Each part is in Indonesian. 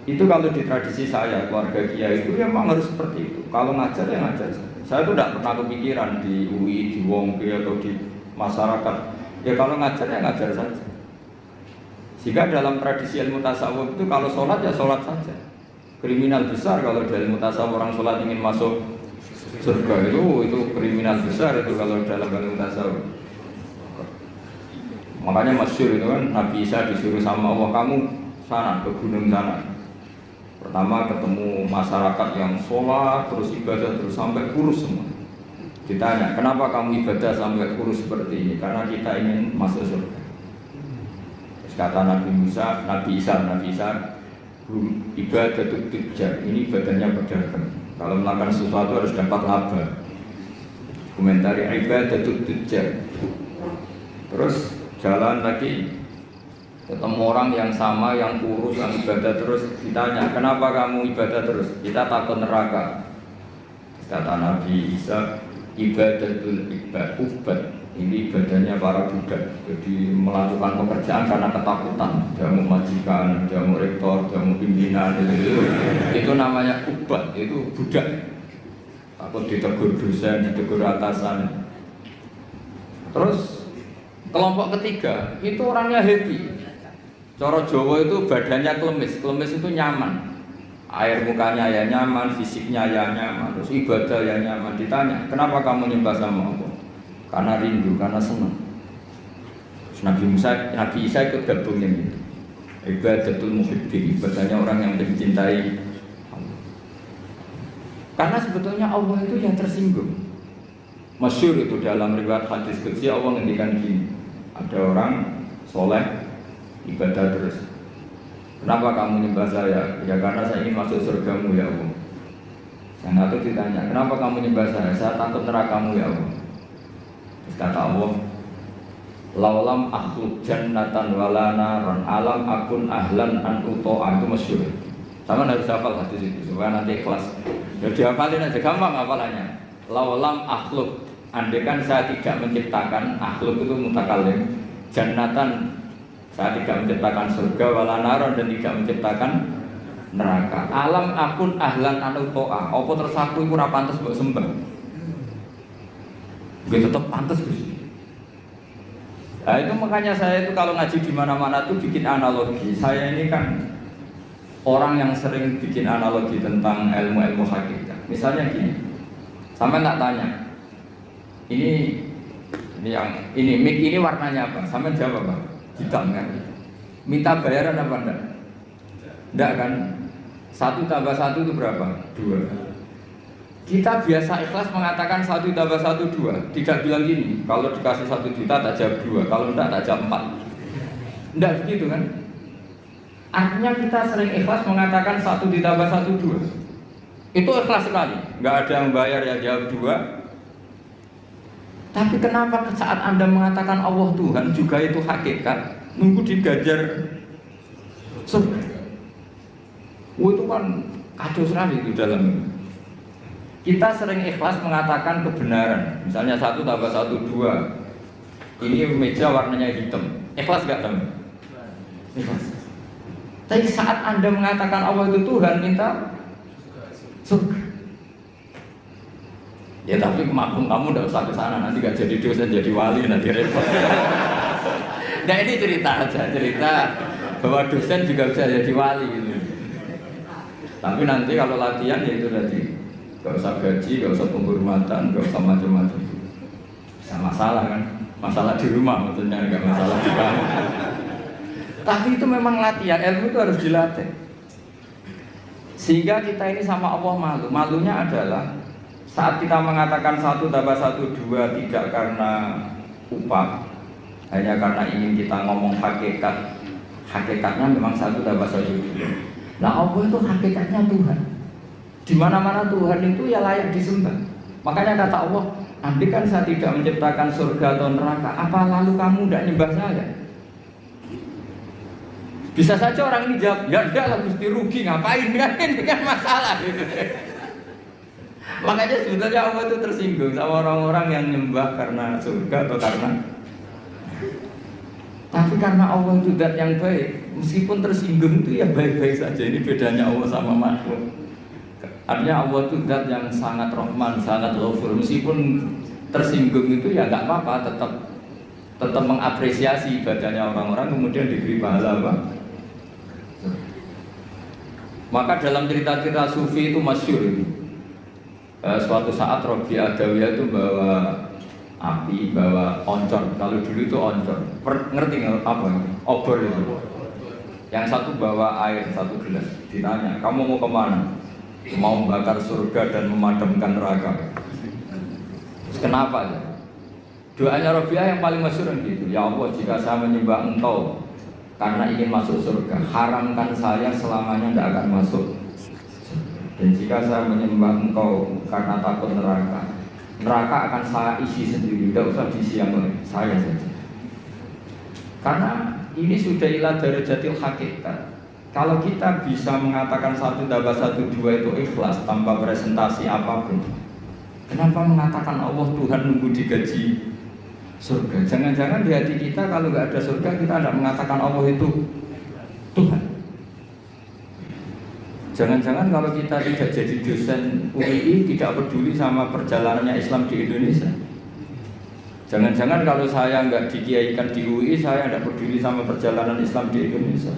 Itu kalau di tradisi saya, keluarga kiai itu ya memang harus seperti itu. Kalau ngajar ya ngajar. Saya tuh tidak pernah kepikiran di UI, di Wongke atau di masyarakat. Ya kalau ngajar ya ngajar saja. Sehingga dalam tradisi ilmu tasawuf itu kalau sholat ya sholat saja. Kriminal besar kalau di ilmu tasawuf orang sholat ingin masuk surga itu kriminal besar itu kalau dalam ilmu tasawuf. Makanya masyhur itu kan Nabi Isa disuruh sama Allah, kamu sana ke gunung sana. Pertama ketemu masyarakat yang sholat, terus ibadah, terus sampai kurus semua. Ditanya, kenapa kamu ibadah sampai kurus seperti ini? Karena kita ingin masuk surga. Terus kata Nabi Isa, ibadah itu tujar, ini ibadahnya pedagang. Kalau melakukan sesuatu harus dapat laba. Komentari ibadah itu tujar. Terus jalan lagi. Ketemu orang yang sama, yang kurus, yang ibadah terus. Ditanya, kenapa kamu ibadah terus? Kita takut neraka. Kata Nabi Isa, ibadatul ubat. Ini ibadahnya para budak. Jadi melakukan pekerjaan karena ketakutan. Jamu majikan, jamu rektor, jamu pimpinan. Itu namanya ubat, itu budak. Takut ditegur dosen, ditegur atasan. Terus kelompok ketiga, itu orangnya happy. Cara Jawa itu badannya klemis itu nyaman. Air mukanya ya nyaman, fisiknya ya nyaman, terus ibadah ya nyaman. Ditanya, kenapa kamu nyembah sama Allah? Karena rindu, karena senang. Nabi Isa ikut gabungnya gitu. Ibadatul muhibbin, ibadahnya orang yang mencintai Allah. Karena sebetulnya Allah itu yang tersinggung. Masyhur itu dalam riwayat hadis qudsi Allah ngendikan gini. Ada orang soleh ibadah terus. Kenapa kamu nyembah saya? Ya karena saya ingin masuk surgamu ya Allah. Yang satu ditanya, kenapa kamu nyembah saya? Saya takut nerakamu ya Allah. Terus kata Allah, laulam akhluk jannatan wala naran alam akun ahlan an uto'a. Itu masyhur. Sama harus hafal hadis itu supaya nanti ikhlas. Ya dihafalin aja, gampang hafalannya. Laulam akhluk, andaikan saya tidak menciptakan, akhluk itu mutakalim, jannatan, saya tidak menciptakan surga wala naron, dan tidak menciptakan neraka. Alam akun ahlan anu to'a. Apa terus aku iku ora pantes mbok sembah? Nggih tetep pantes Gusti. Nah itu makanya saya itu kalau ngaji di mana-mana tuh bikin analogi. Saya ini kan orang yang sering bikin analogi tentang ilmu-ilmu hakikat. Misalnya gini. Sampai tak tanya. Ini mic ini warnanya apa? Sampai jawab apa? Hitam kan? Minta bayaran apa enggak? Enggak kan? 1 tambah 1 itu berapa? 2. Kita biasa ikhlas mengatakan 1 tambah 1 2. Tidak bilang gini, kalau dikasih 1 juta tak jawab 2, kalau enggak tak jawab 4. Enggak begitu kan? Artinya kita sering ikhlas mengatakan 1 ditambah 1 2. Itu ikhlas sekali. Enggak ada yang bayar yang jawab 2. Tapi kenapa saat Anda mengatakan Allah Tuhan juga itu hakikat, nunggu digajar surga? Itu kan kacau sekali itu dalam. Kita sering ikhlas mengatakan kebenaran. Misalnya 1 tambah 1 2. Ini meja warnanya hitam. Ikhlas gak teman? Ikhlas. Tapi saat Anda mengatakan Allah itu Tuhan, minta surga. Ya tapi maklum kamu tidak usah ke sana, nanti gak jadi dosen, jadi wali, nanti repot. Nah ini cerita aja, cerita bahwa dosen juga bisa jadi wali gitu. Tapi nanti kalau latihan ya itu tadi, gak usah gaji, gak usah penghormatan, gak usah macam-macam. Bisa masalah kan, masalah di rumah maksudnya, gak masalah di kamar. Tapi itu memang latihan, ilmu itu harus dilatih. Sehingga kita ini sama Allah malu. Malunya adalah saat kita mengatakan 1 tambah 1 2 tidak karena upah, hanya karena ingin kita ngomong hakikat. Hakikatnya memang 1 tambah 1 2. Nah Allah itu hakikatnya Tuhan. Di mana-mana Tuhan itu ya layak disembah. Makanya kata Allah, andai kan saya tidak menciptakan surga atau neraka, apa lalu kamu tidak nyembah saya? Bisa saja orang ini jawab, ya enggak lah mesti rugi, ngapain kan? Ini kan masalah gitu. Makanya sebetulnya Allah itu tersinggung sama orang-orang yang nyembah karena surga atau karena. Tapi karena Allah itu zat yang baik, Meskipun tersinggung itu ya baik-baik saja. Ini bedanya Allah sama makhluk. Artinya Allah itu zat yang sangat Rahman, sangat Ghafur. Meskipun tersinggung itu ya nggak apa-apa, tetap mengapresiasi ibadahnya orang-orang, kemudian diberi pahala apa? Maka dalam cerita-cerita sufi itu masyhur itu. Suatu saat Robi Adawiyah itu bawa api, bawa oncor. Kalau dulu itu oncor. Ngerti nggak apa? Obor itu. Yang satu bawa air satu gelas. Ditanya, kamu mau kemana? Mau membakar surga dan memadamkan neraka. Terus kenapa ya? Doanya Robiah yang paling masyhur gitu. Ya Allah, jika saya menyembah Engkau karena ingin masuk surga, haramkan saya selamanya tidak akan masuk. Dan jika saya menyembah Engkau karena takut neraka, neraka akan saya isi sendiri, tidak usah diisi yang oleh saya saja. Karena ini sudah ilah darajatil hakikat. Kalau kita bisa mengatakan 1 tambah 1 2 itu ikhlas tanpa presentasi apapun, kenapa mengatakan Allah Tuhan nunggu digaji surga? Jangan-jangan di hati kita kalau nggak ada surga kita tidak mengatakan Allah itu Tuhan. Jangan-jangan kalau kita tidak jadi dosen UI tidak peduli sama perjalanannya Islam di Indonesia. Jangan-jangan kalau saya nggak dikiaikan di UI saya tidak peduli sama perjalanan Islam di Indonesia.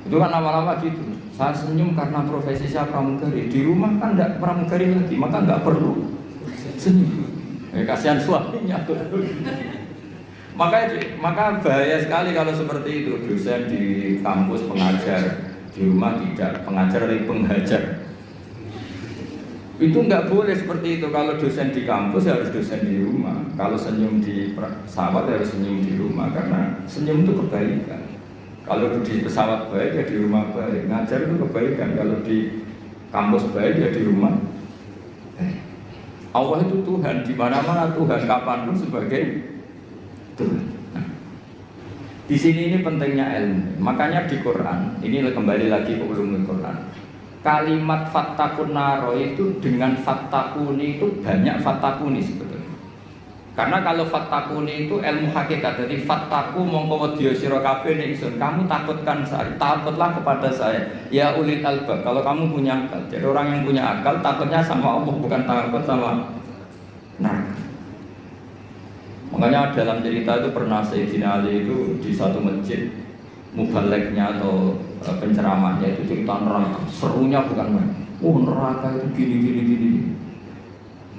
Itu kan lama-lama gitu. Saya senyum karena profesi saya pramugari. Di rumah kan tidak pramugari lagi, maka nggak perlu senyum. Kasihan suaminya. Maka bahaya sekali kalau seperti itu. Dosen di kampus pengajar, di rumah tidak pengajar tapi penghajar. Itu nggak boleh seperti itu. Kalau dosen di kampus harus dosen di rumah. Kalau senyum di pesawat harus senyum di rumah karena senyum itu kebaikan. Kalau di pesawat baik ya di rumah baik. Ngajar itu kebaikan. Kalau di kampus baik ya di rumah. Allah itu Tuhan, di mana-mana Tuhan, kapanpun sebagai Tuhan. Nah, di sini ini pentingnya ilmu. Makanya di Quran, ini kembali lagi ke ulumul Quran. Kalimat fattakun naro itu dengan fattakuni itu banyak fattakuni sebetulnya. Karena kalau fattakuni itu ilmu hakikat, jadi fattaku mongko wedya sira kabeh ning ingsun, kamu takutkan saya, takutlah kepada saya. Ya ulil albab, kalau kamu punya akal. Jadi orang yang punya akal takutnya sama Allah, bukan takut sama neraka. Makanya dalam cerita itu pernah Sayyidina Ali itu di satu masjid mubalignya atau penceramahnya itu cerita neraka. Serunya bukan main. Neraka itu gini.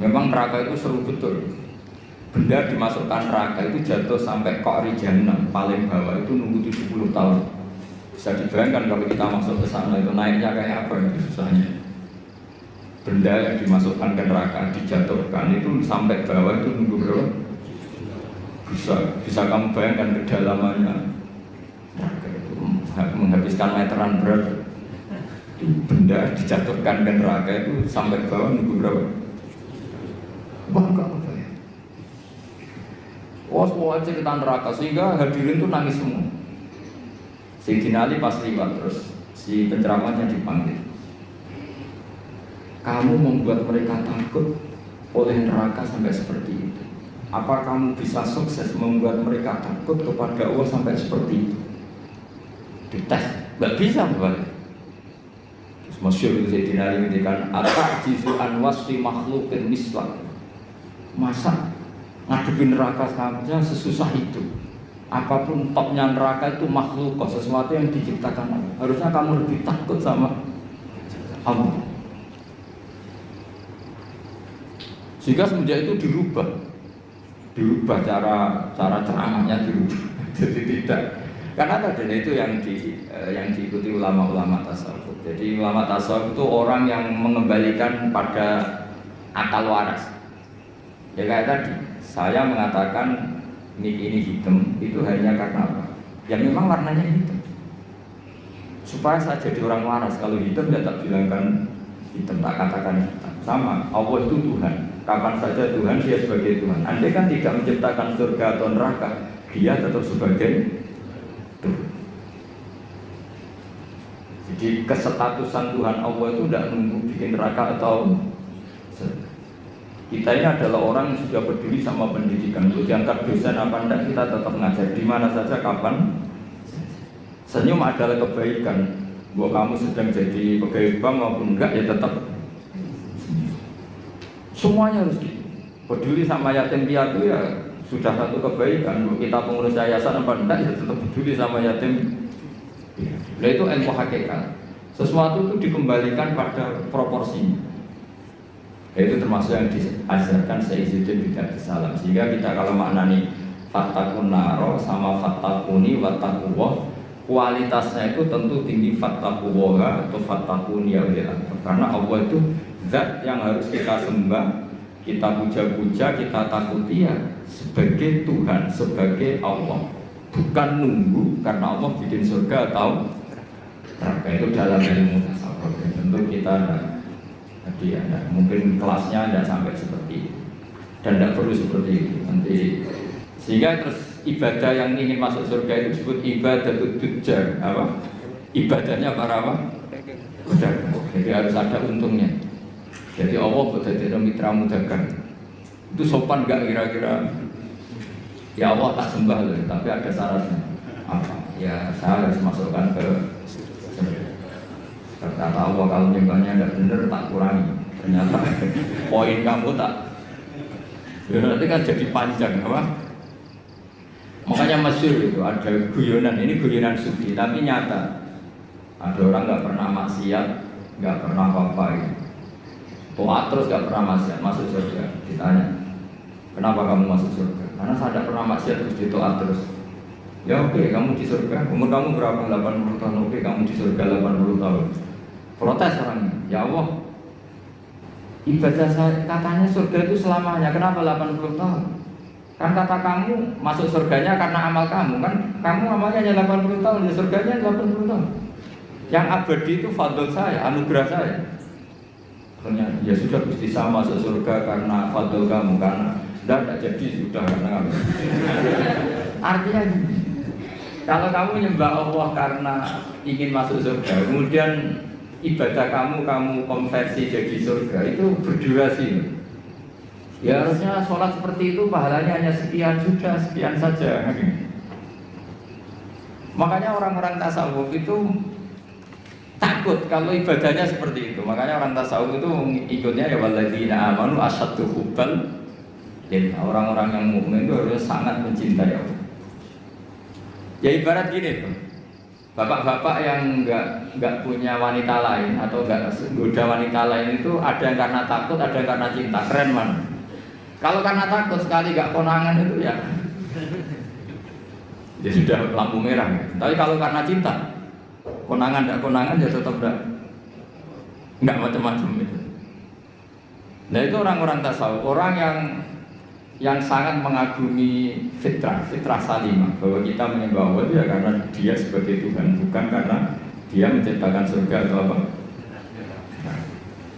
Memang neraka itu seru betul. Benda dimasukkan neraka itu jatuh sampai Qa'ri Jahannam paling bawah itu nunggu 70 tahun. Bisa dibayangkan kalau kita masuk ke sana itu naiknya kayak apa itu susahnya. Benda yang dimasukkan ke neraka dijatuhkan itu sampai bawah itu nunggu berapa? Bisa kamu bayangkan kedalamannya. Neraka itu menghabiskan meteran berat. Benda dijatuhkan ke neraka itu sampai bawah nunggu berapa? Enggak. Semua cerita neraka sehingga hadirin tuh nangis semua. Sayyidina Ali pas liwat terus si penceramahnya dipanggil. Kamu membuat mereka takut oleh neraka sampai seperti itu. Apa kamu bisa sukses membuat mereka takut kepada Allah sampai seperti itu? Dites, nggak bisa balik. Terus masyhur itu Sayyidina Ali mengatakan atajizu an wasfi makhluqin mislah. Masa ngadepin neraka saja sesusah itu. Apapun topnya neraka itu makhluk, sesuatu yang diciptakan Allah. Harusnya kamu lebih takut sama Allah. Sehingga semenjak itu dirubah cara ceramahnya dirubah. Jadi tidak. Karena tadi itu yang diikuti ulama-ulama tasawuf. Jadi ulama tasawuf itu orang yang mengembalikan pada akal waras. Ya kayak tadi. Saya mengatakan ini hitam itu hanya karena apa? Ya memang warnanya hitam. Supaya saya jadi orang waras. Kalau hitam ya tak bilangkan hitam, tak katakan hitam. Sama, Allah itu Tuhan. Kapan saja Tuhan dia sebagai Tuhan. Andai kan tidak menciptakan surga atau neraka, dia tetap sebagai Tuhan. Jadi kesetatusan Tuhan Allah itu tidak nunggu bikin neraka atau surga. Kita ini adalah orang yang sudah peduli sama pendidikan. Untuk diangkat dosen apa enggak kita tetap ngajar di mana saja, kapan Senyum adalah kebaikan. Buat kamu sedang jadi pegawai bank maupun enggak ya tetap semuanya harus gitu. Peduli sama yatim piatu ya sudah satu kebaikan. Buat kita pengurus yayasan apa enggak ya tetap peduli sama yatim. Nah itu ilmu hakikat. Sesuatu itu dikembalikan pada proporsinya. Itu termasuk yang diajarkan Sayyiduddin Bid'ah Salam. Sehingga kita kalau maknani fattakun naro sama fattakuni wattaquwah, kualitasnya itu tentu tinggi fattaquwah atau fattakuni ya. Karena Allah itu zat yang harus kita sembah, kita puja-puja, kita takuti ya sebagai Tuhan, sebagai Allah. Bukan nunggu karena Allah bikin surga atau neraka. Itu dalam ilmu tasawuf. Tentu kita tadi ya, mungkin kelasnya tidak sampai seperti itu dan tidak perlu seperti itu nanti. Sehingga terus ibadah yang ingin masuk surga itu disebut ibadah tujuan apa? Ibadahnya para apa? Jadi harus ada untungnya. Jadi Allah berarti mitra dagang. Itu sopan nggak kira-kira? Ya Allah tak sembah loh, tapi ada syaratnya. Apa? Ya saya harus masukkan ke kata Allah kalau nyembahnya tidak benar tak kurangi. Ternyata poin kamu tak. Ya nanti kan jadi panjang, apa? Makanya masyhur itu ada guyonan. Ini guyonan sufi, tapi nyata. Ada orang nggak pernah maksiat, nggak pernah apa-apa. Toat terus nggak pernah maksiat, masuk surga. Ditanya, kenapa kamu masuk surga? Karena saya tidak pernah maksiat terus ditoat terus. Ya oke, kamu di surga. Umur kamu berapa? 80 tahun. Oke, kamu di surga 80 tahun. Protes orangnya, ya Allah, ibadah saya katanya surga itu selamanya, kenapa 80 tahun? Kan kata kamu masuk surganya karena amal kamu, kan kamu amalnya hanya 80 tahun, ya surganya 80 tahun. Yang abadi itu fadl saya, anugerah saya. Akhirnya, ya sudah Gusti saya masuk surga karena fadl kamu, karena tidak jadi sudah karena kamu. Artinya kalau kamu nyembah Allah karena ingin masuk surga, kemudian ibadah kamu konversi jadi surga, itu berdurasi. Ya harusnya sholat seperti itu pahalanya hanya sekian, sudah sekian saja. Makanya orang-orang tasawuf itu takut kalau ibadahnya seperti itu. Makanya orang tasawuf itu ikutnya ya walladzina amanu asyaddu hubban. Jadi orang-orang yang mukmin itu harus sangat mencintai Allah. Ya ibarat gini tuh. Bapak-bapak yang nggak punya wanita lain atau nggak goda wanita lain itu ada yang karena takut, ada yang karena cinta. Keren man. Kalau karena takut sekali nggak konangan itu ya sudah lampu merah. Tapi kalau karena cinta, konangan nggak konangan ya tetap nggak macam-macam itu. Nah itu orang-orang tasawuf, orang yang sangat mengagumi fitrah salimah, bahwa kita menyembah Allah ya karena dia sebagai Tuhan, bukan karena dia menciptakan surga atau apa.